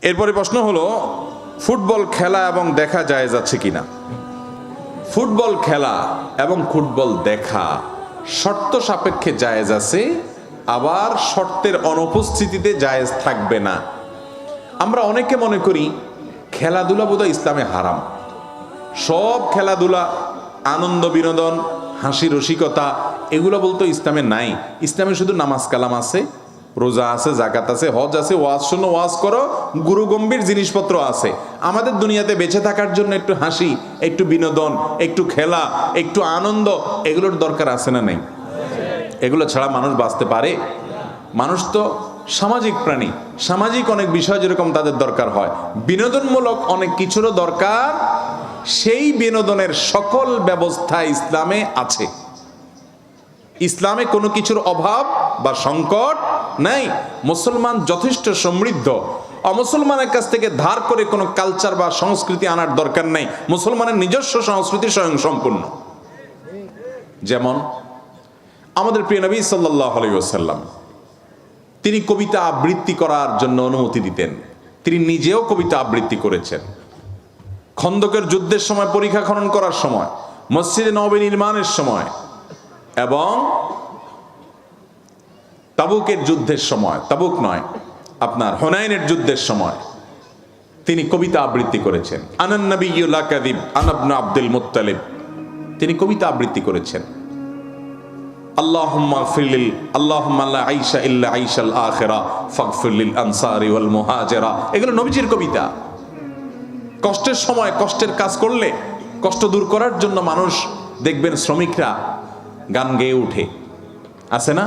এরপরে প্রশ্ন হলো, ফুটবল খেলা এবং দেখা জায়েজ আছে কিনা। ফুটবল খেলা এবং ফুটবল দেখা শর্ত সাপেক্ষে জায়েজ আছে, আবার শর্তের অনুপস্থিতিতে জায়েজ থাকবে না। আমরা অনেকে মনে করি খেলাধুলা বোধহয় ইসলামে হারাম। সব খেলাধুলা, আনন্দ বিনোদন, হাসি রসিকতা, এগুলো বলতো ইসলামে নাই। ইসলামে শুধু নামাজ কালাম আছে, রোজা আছে, জাকাত আছে, হজ আছে, ওয়াজ শোনো, ওয়াজ করো, গুরু গম্ভীর জিনিসপত্র আছে। আমাদের দুনিয়াতে বেঁচে থাকার জন্য একটু হাসি, একটু বিনোদন, একটু খেলা, একটু আনন্দ, এগুলোর দরকার আছে না নেই? এগুলো ছাড়া মানুষ বাঁচতে পারে? মানুষ তো সামাজিক প্রাণী। সামাজিক অনেক বিষয় যেরকম তাদের দরকার হয়, বিনোদনমূলক অনেক কিছুরও দরকার। সেই বিনোদনের সকল ব্যবস্থা ইসলামে আছে। ইসলামে কোনো কিছুর অভাব বা সংকট নাই। মুসলমান যথেষ্ট সমৃদ্ধ। অমুসলমানের কাছ থেকে ধার করে কোনো কালচার বা সংস্কৃতি আনার দরকার নেই। মুসলমানের নিজস্ব সংস্কৃতি স্বয়ং সম্পূর্ণ। যেমন আমাদের প্রিয় নবী সাল্লাল্লাহু আলাইহি ওয়াসাল্লাম, তিনি কবিতা আবৃত্তি করার জন্য অনুমতি দিতেন। তিনি নিজেও কবিতা আবৃত্তি করেছেন। খন্দকের যুদ্ধের সময়, পরিখা খনন করার সময়, মসজিদে নববী নির্মাণের সময় এবং তাবুকের যুদ্ধের সময়, তাবুক নয়, আপনার হুনাইনের যুদ্ধের সময় তিনি কবিতা আবৃত্তি করেছেন। আনান নবিয়্যু লা কাযিব আনা ইবনু আব্দুল মুত্তালিব, তিনি কবিতা আবৃত্তি করেছেন। আল্লাহুম্মা গফিরলিল আল্লাহুম্মা লা আইশা ইল্লা আইশাল আখিরা ফাগফিরলিল আনসারি ওয়াল মুহাজিরা, এগুলো নবীজির কবিতা। কষ্টের সময় কষ্টের কাজ করলে কষ্ট দূর করার জন্য মানুষ দেখবেন শ্রমিকরা গান গেয়ে উঠে, আছে না?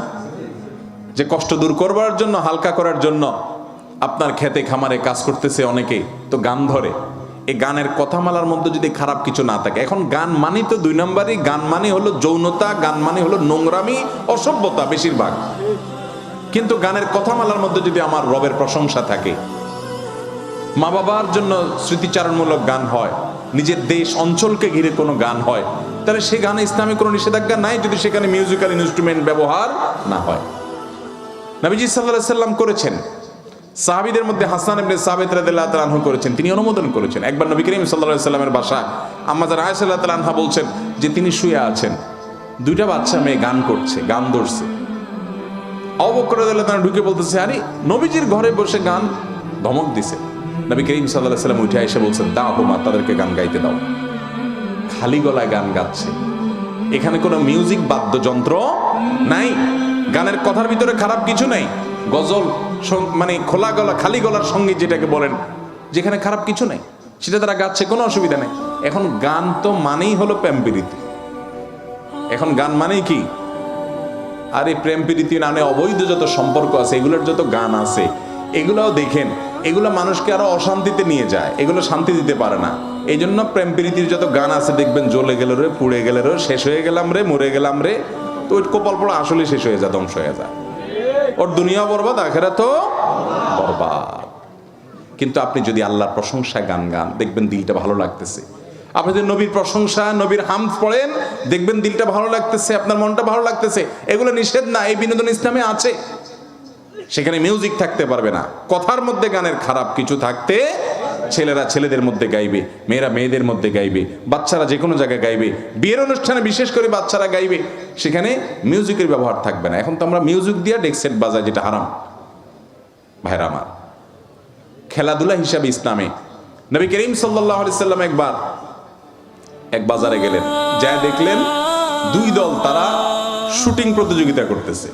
যে কষ্ট দূর করবার জন্য, হালকা করার জন্য আপনার খেতে খামারে কাজ করতেছে অনেকে, তো গান ধরে। এই গানের কথামালার মধ্যে যদি খারাপ কিছু না থাকে, এখন গান মানে তো দুই নম্বরই, গান মানে হলো যৌনতা, গান মানে হলো নোংরামি, অসভ্যতা বেশিরভাগ। কিন্তু গানের কথামালার মধ্যে যদি আমার রবের প্রশংসা থাকে, মা বাবার জন্য স্মৃতিচারণমূলক গান হয়, নিজের দেশ অঞ্চলকে ঘিরে কোনো গান হয়, তাহলে সে গানে ইসলামে কোনো নিষেধাজ্ঞা নাই, যদি সেখানে মিউজিক্যাল ইনস্ট্রুমেন্ট ব্যবহার না হয়। নবীজি সাল্লাল্লাহু আলাইহি সাল্লাম করেছেন। সাহাবীদের মধ্যে হাসান ইবনে সাবিত রাদিয়াল্লাহু তাআলা আনহু করেছেন, তিনি অনুমোদন করেছেন। একবার নবী করিম সাল্লাল্লাহু আলাইহি সাল্লামের বাসায় আম্মা জান আয়েশা রাদিয়াল্লাহু তাআলা আনহা বলছেন যে তিনি শুয়ে আছেন, দুইটা বাচ্চা মেয়ে গান করছে, গান ধরছে। আবু বকর রাদিয়াল্লাহু তাআলা ঢুকে বলতেছে, আরে নবীজির ঘরে বসে গান, ধমক দিছে। নবী করিম সাল্লাল্লাহু আলাইহি সাল্লাম উঠে এসে বলছেন, দাও হুমা, তাদেরকে গান গাইতে দাও। খালি গলায় গান গাচ্ছে, এখানে কোনো মিউজিক বাদ্যযন্ত্র নাই, গানের কথার ভিতরে খারাপ কিছু নাই। গজল মানে খোলা গলা, খালি গলার সঙ্গীত যেটাকে বলেন, যেখানে খারাপ কিছু নাই, সেটা তারা গাচ্ছে, কোনো অসুবিধা নেই। এখন গান তো মানেই হলো প্রেম প্রীতি। এখন গান মানেই কি? আরে প্রেম প্রীতি নামে অবৈধ যত সম্পর্ক আছে, এগুলোর যত গান আছে, এগুলোও দেখেন, এগুলো মানুষকে আরো অশান্তিতে নিয়ে যায়, এগুলো শান্তি দিতে পারে না। এই জন্য প্রেম প্রীতির যত গান আছে দেখবেন, জ্বলে গেল রে, পুড়ে গেল রে, শেষ হয়ে গেলাম রে, মরে গেলাম রে, তো ওই কপাল পড়া আসলে শেষ হয়ে যায়, ধ্বংস হয়ে যায়। ওর দুনিয়া বরবাদ, আখিরাতও বরবাদ। কিন্তু আপনি যদি আল্লাহর প্রশংসায় গান গান, দেখবেন দিলটা ভালো লাগতেছে। আপনি যদি নবীর প্রশংসা, নবীর হামদ পড়েন, দেখবেন দিলটা ভালো লাগতেছে, আপনার মনটা ভালো লাগতেছে। এগুলো নিষেধ না, এই বিনোদন ইসলামে আছে। সেখানে মিউজিক থাকতে পারবে না, কথার মধ্যে গানের খারাপ কিছু থাকতে, ছেলেরা ছেলেদের মধ্যে গাইবে, মেয়েরা মেয়েদের মধ্যে গাইবে, বাচ্চারা যে কোনো জায়গায় গাইবে, বিয়ের অনুষ্ঠানে বিশেষ করে বাচ্চারা গাইবে, সেখানে মিউজিকের ব্যবহার থাকবে না। এখন তো আমরা মিউজিক দিয়ে ডেক সেট বাজাই, যেটা হারাম। ভাইরা আমার, খেলাধুলা হিসাবে ইসলামে নবী করিম সাল্লাল্লাহু আলাইহি সাল্লাম একবার এক বাজারে গেলেন, যা দেখলেন দুই দল তারা শুটিং প্রতিযোগিতা করতেছে,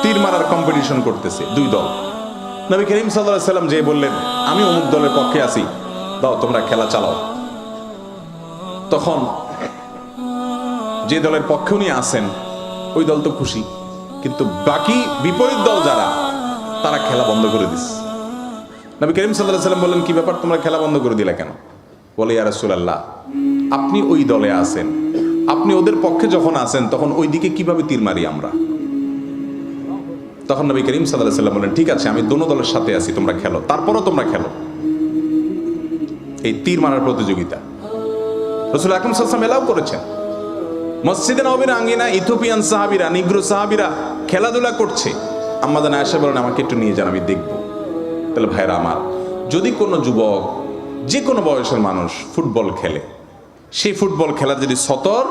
তীর মারার কম্পিটিশন করতেছে দুই দল। নবী করিম সাল্লাল্লাহু আলাইহি সাল্লাম যে বললেন, আমি অমুক দলের পক্ষে আছি, দাও তোমরা খেলা চালাও। তখন যে দলের পক্ষে উনি আছেন, ওই দল তো খুশি, কিন্তু বাকি বিপরীত দল যারা, তারা খেলা বন্ধ করে দিচ্ছে। নবী করিম সাল্লাল্লাহু আলাইহি সাল্লাম বললেন, কি ব্যাপার, তোমরা খেলা বন্ধ করে দিলা কেন? বলে, ইয়া রাসূলুল্লাহ, আপনি ওই দলে আছেন, আপনি ওদের পক্ষে যখন আছেন, তখন ওই দিকে কিভাবে তীর মারি আমরা? তখন নবী করিম সাল্লাল্লাহু আলাইহি সাল্লাম বললেন, ঠিক আছে, আমি দোনো দলের সাথে আছি, তোমরা খেলো, তারপরও তোমরা খেলো। এই তীর মারার প্রতিযোগিতা রাসূল আকরাম সাল্লাল্লাহু আলাইহি ওয়াসাল্লাম এলাও করেছেন। মসজিদে নববীর আঙ্গিনা ইথিওপিয়ান সাহাবীরা, নিগ্রো সাহাবীরা খেলাধুলা করছে। আম্মা জান আয়েশা বলেন, আমাকে একটু নিয়ে যান, আমি দেখব। তাহলে ভাইরা আমার, যদি কোনো যুবক, যে কোনো বয়সের মানুষ ফুটবল খেলে, সেই ফুটবল খেলার যদি সতর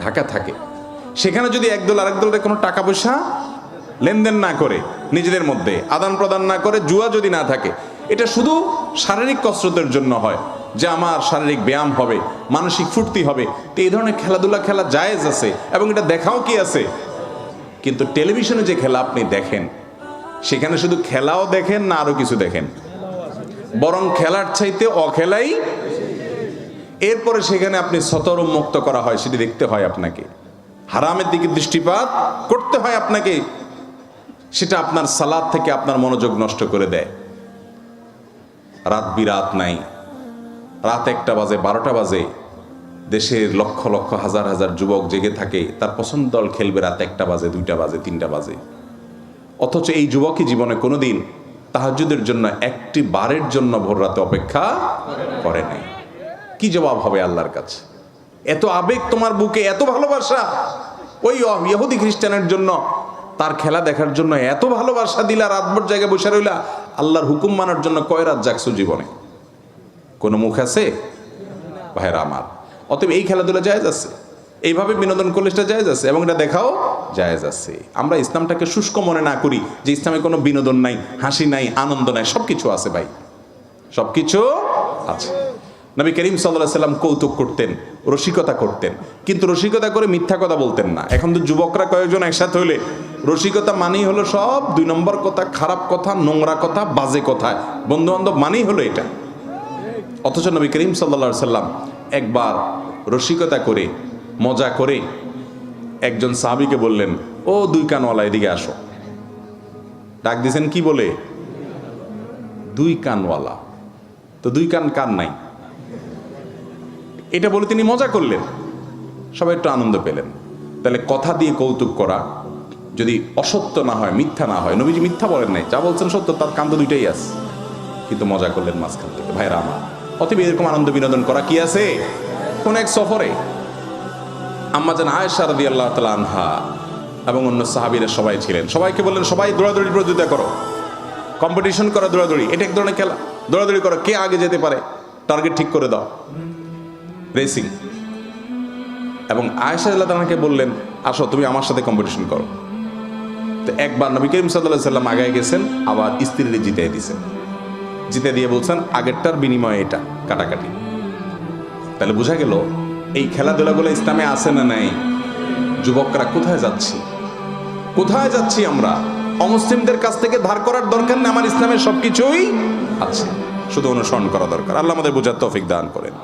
ঢাকা থাকে, সেখানে যদি একদল আরেক দলের কোনো টাকা পয়সা লেনদেন না করে, নিজেদের মধ্যে আদান প্রদান না করে, জুয়া যদি না থাকে, এটা শুধু শারীরিক কসরতের জন্য হয়, যে আমার শারীরিক ব্যায়াম হবে, মানসিক ফুর্তি হবে, তো এই ধরনের খেলাধুলা খেলা জায়েজ আছে এবং এটা দেখাও কি আছে। কিন্তু টেলিভিশনে যে খেলা আপনি দেখেন, সেখানে শুধু খেলাও দেখেন না, আরো কিছু দেখেন, বরং খেলার চাইতে অখেলাই। এরপরে সেখানে আপনি সতর উন্মুক্ত করা হয়, সেটি দেখতে হয় আপনাকে, হারামের দিকে দৃষ্টিপাত করতে হয় আপনাকে, সেটা আপনার সালাত থেকে আপনার মনোযোগ নষ্ট করে দেয়। রাত বিরাত নাই, রাত 1টা বাজে, 12টা বাজে, দেশের লক্ষ লক্ষ হাজার হাজার যুবক জেগে থাকে, তার পছন্দ দল খেলবে রাত 1টা বাজে, 2টা বাজে, 3টা বাজে, অথচ এই যুবকই জীবনে কোনোদিন তাহাজ্জুদের জন্য একটি বারের জন্য ভোর রাতে অপেক্ষা করে নাই। কি জবাব হবে আল্লাহর কাছে? এত আবেগ তোমার বুকে, এত ভালোবাসা, ওই ইহুদি খ্রিস্টানের জন্য, তার খেলা দেখার জন্য এত ভালোবাসা দিলা, রাতভর জায়গায় বসে রইলা, আল্লাহর হুকুম মানার জন্য কয় রাত জাগছো জীবনে? কোনো মুখ আছে ভাইরা আমার? অতএব এই খেলাধুলা জায়েজ আছে, এইভাবে বিনোদন করলে সেটা জায়েজ আছে এবং এটা দেখাও জায়েজ আছে। আমরা ইসলামটাকে শুষ্ক মনে না করি যে ইসলামে কোনো বিনোদন নাই, হাসি নাই, আনন্দ নাই, সবকিছু আছে ভাই, সবকিছু আছে। নবী করিম সাল্লাল্লাহু আলাইহি সাল্লাম কৌতুক করতেন, রসিকতা করতেন, কিন্তু রসিকতা করে মিথ্যা কথা বলতেন না। এখন তো যুবকরা কয়েকজন একসাথে হলে রসিকতা মানেই হলো সব 2 নম্বর কথা, খারাপ কথা, নোংরা কথা, বাজে কথা, বন্ধু বান্ধব মানেই হলো এটা। অথচ নবী করিম সাল্লাল্লাহু আলাইহি সাল্লাম একবার রসিকতা করে, মজা করে একজন সাহাবীকে বললেন, ও 2 কানওয়ালা এদিকে আসো। ডাক দিয়েছেন কি বলে? 2 কানওয়ালা। তো 2 কান কার নাই? এটা বলে তিনি মজা করলেন, সবাই একটু আনন্দ পেলেন। তাহলে কথা দিয়ে কৌতুক করা যদি অসত্য না হয়, মিথ্যা না হয়, নবীজি মিথ্যা বলেন নাই, যা বলছেন সত্য, তার কান তো 2টাই আছে, কিন্তু মজা করলেন মাঝখান থেকে। ভাইরা আমার, অতএব এরকম আনন্দ বিনোদন করা কি আছে? কোন এক সফরে আম্মা জান আয়েশা রাদিয়াল্লাহু তাআলা আনহা এবং অন্য সাহাবীরা সবাই ছিলেন, সবাইকে বললেন, সবাই দৌড়াদৌড়ি প্রতিযোগিতা করো, কম্পিটিশন করো, দৌড়াদৌড়ি, এটা এক ধরনের খেলা, দৌড়াদৌড়ি করো, কে আগে যেতে পারে, টার্গেট ঠিক করে দাও, রেসিং। এবং আয়েশা রাদিয়াল্লাহু তাআলাকে বললেন, আসো তুমি আমার সাথে কম্পিটিশন করো। তো একবার নবী করিম সাল্লাল্লাহু আলাইহি সাল্লাম আগায় গেছেন, আবার স্ত্রীরে জিতিয়ে দিয়েছেন, জিতে দিয়ে বলছেন আগেরটার বিনিময়ে এটা কাটাকাটি। তাহলে বোঝা গেল এই খেলাধুলাগুলো ইসলামে আছে না নাই? যুবকরা কোথায় যাচ্ছি, কোথায় যাচ্ছি আমরা? অমুসলিমদের কাছ থেকে ধার করার দরকার নেই, আমার ইসলামের সবকিছুই আছে, শুধু অনুসরণ করা দরকার। আল্লাহ আমাদের বোঝার তৌফিক দান করেন।